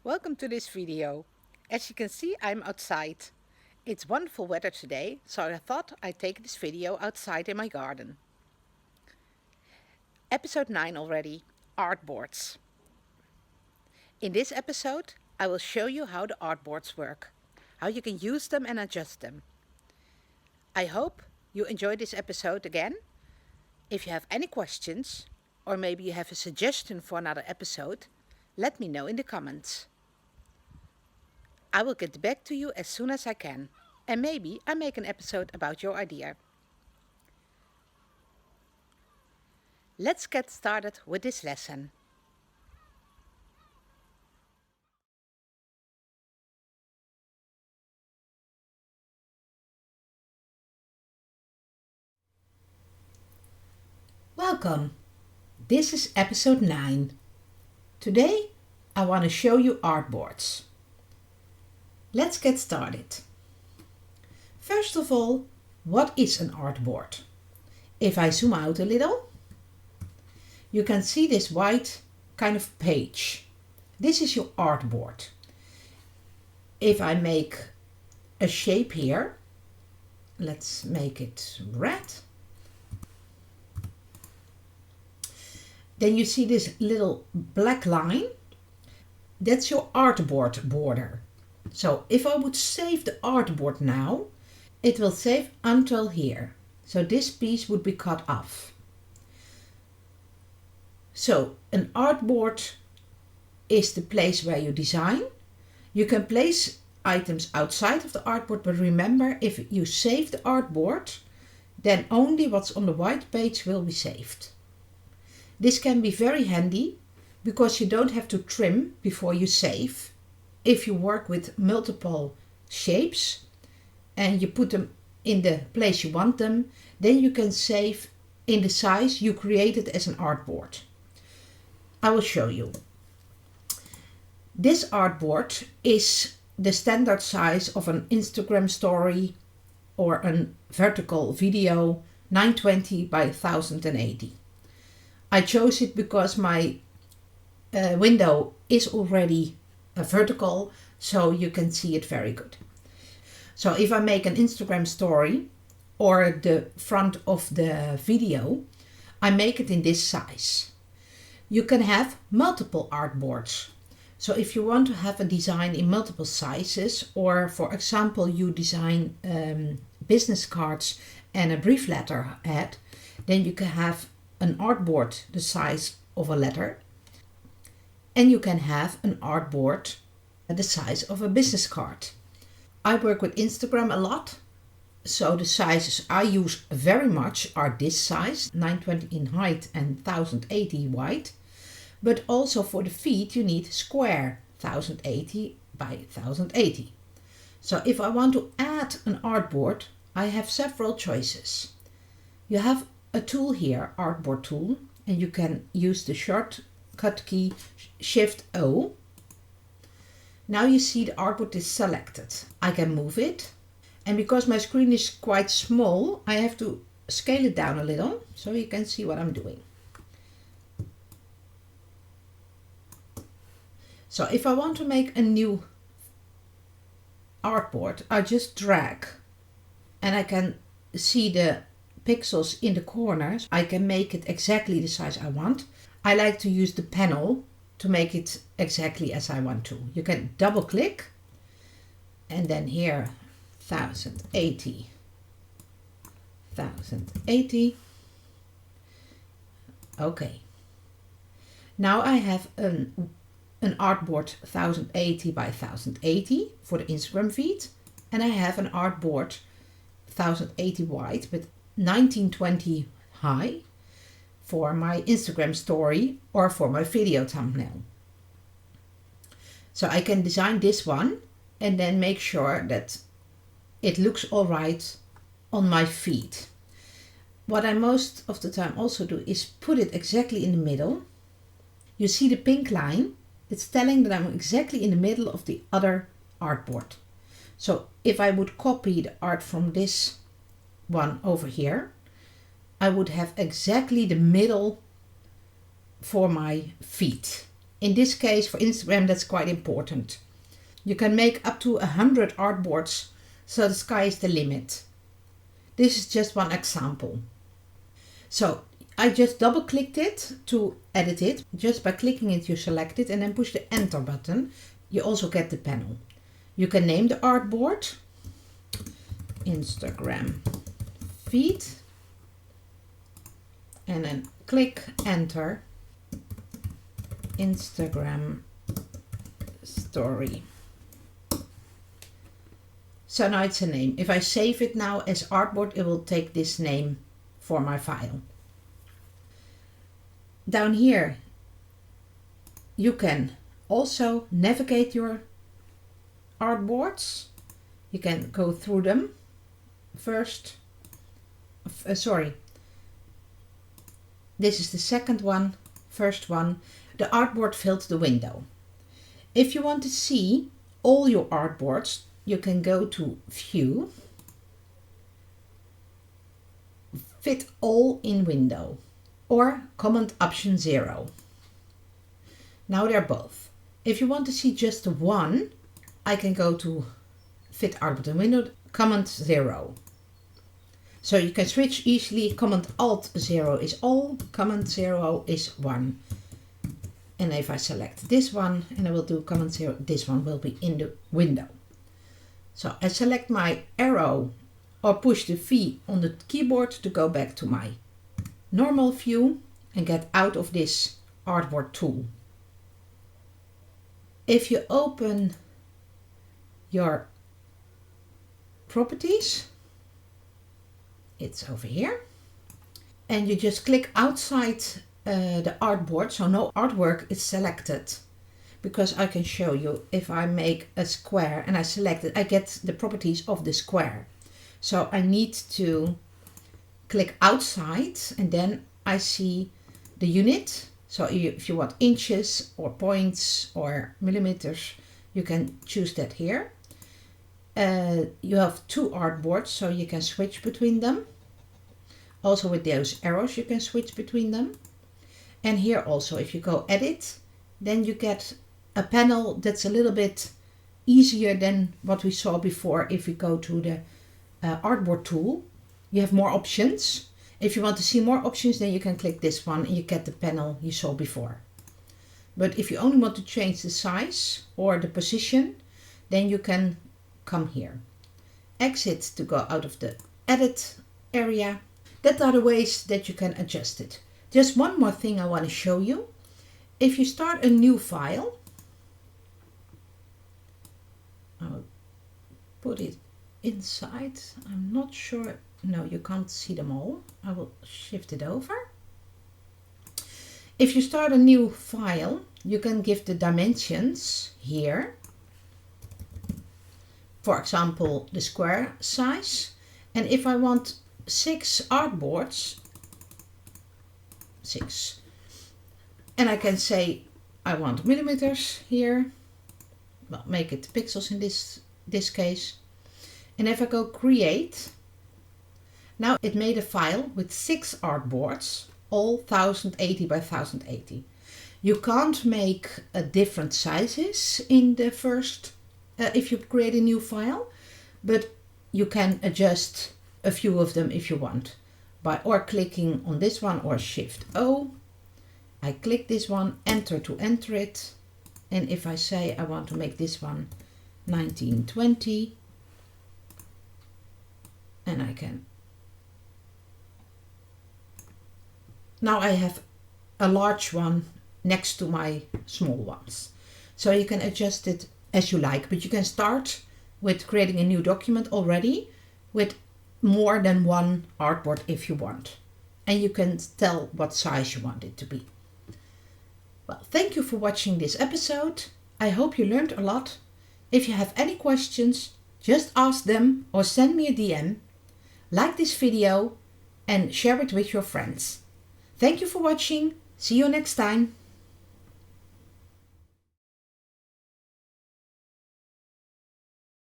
Welcome to this video. As you can see, I'm outside. It's wonderful weather today, so I thought I'd take this video outside in my garden. Episode 9 already, Artboards. In this episode, I will show you how the artboards work, how you can use them and adjust them. I hope you enjoyed this episode again. If you have any questions, or maybe you have a suggestion for another episode, let me know in the comments. I will get back to you as soon as I can, and maybe I make an episode about your idea. Let's get started with this lesson. Welcome. This is episode 9. Today I want to show you artboards. Let's get started. First of all, what is an artboard? If I zoom out a little, you can see this white kind of page. This is your artboard. If I make a shape here, let's make it red. Then you see this little black line. That's your artboard border. So if I would save the artboard now, it will save until here. So this piece would be cut off. So an artboard is the place where you design. You can place items outside of the artboard, but remember, if you save the artboard, then only what's on the white page will be saved. This can be very handy because you don't have to trim before you save. If you work with multiple shapes and you put them in the place you want them, then you can save in the size you created as an artboard. I will show you. This artboard is the standard size of an Instagram story or a vertical video, 920 by 1080. I chose it because my window is already vertical, so you can see it very good. So if I make an Instagram story or the front of the video, I make it in this size. You can have multiple artboards. So if you want to have a design in multiple sizes, or for example you design business cards and a brief letter head, then you can have an artboard the size of a letter. And you can have an artboard the size of a business card. I work with Instagram a lot, so the sizes I use very much are this size, 920 in height and 1080 wide. But also for the feet you need square, 1080 by 1080. So if I want to add an artboard, I have several choices. You have a tool here, Artboard Tool, and you can use the shortcut key Shift O. Now you see the artboard is selected. I can move it, and because my screen is quite small, I have to scale it down a little so you can see what I'm doing. So if I want to make a new artboard, I just drag and I can see the pixels in the corners. I can make it exactly the size I want. I like to use the panel to make it exactly as I want to. You can double click and then here 1080, 1080. Okay. Now I have an artboard 1080 by 1080 for the Instagram feed, and I have an artboard 1080 wide but 1920 high for my Instagram story or for my video thumbnail. So I can design this one and then make sure that it looks all right on my feed. What I most of the time also do is put it exactly in the middle. You see the pink line? It's telling that I'm exactly in the middle of the other artboard. So if I would copy the art from this one over here, I would have exactly the middle for my feet. In this case, for Instagram, that's quite important. You can make up to 100 artboards, so the sky is the limit. This is just one example. So I just double clicked it to edit it. Just by clicking it, you select it and then push the enter button. You also get the panel. You can name the artboard Instagram feed and then click enter Instagram story. So now it's a name. If I save it now as artboard, it will take this name for my file. Down here you can also navigate your artboards. You can go through them first. This is the second one. First one, the artboard filled the window. If you want to see all your artboards, you can go to View, Fit All in Window, or Command Option 0. Now they're both. If you want to see just one, I can go to Fit Artboard in Window, Command 0. So you can switch easily. Command Alt 0 is all, Command 0 is 1. And if I select this one and I will do Command 0, this one will be in the window. So I select my arrow or push the V on the keyboard to go back to my normal view and get out of this Artboard tool. If you open your properties, it's over here, and you just click outside the artboard, so no artwork is selected, because I can show you if I make a square and I select it, I get the properties of the square. So I need to click outside and then I see the unit. So if you want inches or points or millimeters, you can choose that here. You have two artboards, so you can switch between them. Also with those arrows you can switch between them. And here also, if you go edit, then you get a panel that's a little bit easier than what we saw before. If we go to the Artboard tool, you have more options. If you want to see more options, then you can click this one and you get the panel you saw before. But if you only want to change the size or the position, then you can come here. Exit to go out of the edit area. That are the ways that you can adjust it. Just one more thing I want to show you. If you start a new file, I'll put it inside. I'm not sure. No, you can't see them all. I will shift it over. If you start a new file, you can give the dimensions here. For example, the square size. And if I want 6 artboards, 6, and I can say I want millimeters here. Well, make it pixels in this case. And if I go create, now it made a file with 6 artboards, all 1080 by 1080. You can't make different sizes in the first, if you create a new file, but you can adjust a few of them if you want, by or clicking on this one or Shift O. I click this one, enter to enter it, and if I say I want to make this one 1920, and I can. Now I have a large one next to my small ones. So you can adjust it as you like, but you can start with creating a new document already with more than one artboard if you want. And you can tell what size you want it to be. Well, thank you for watching this episode. I hope you learned a lot. If you have any questions, just ask them or send me a DM. Like this video and share it with your friends. Thank you for watching. See you next time.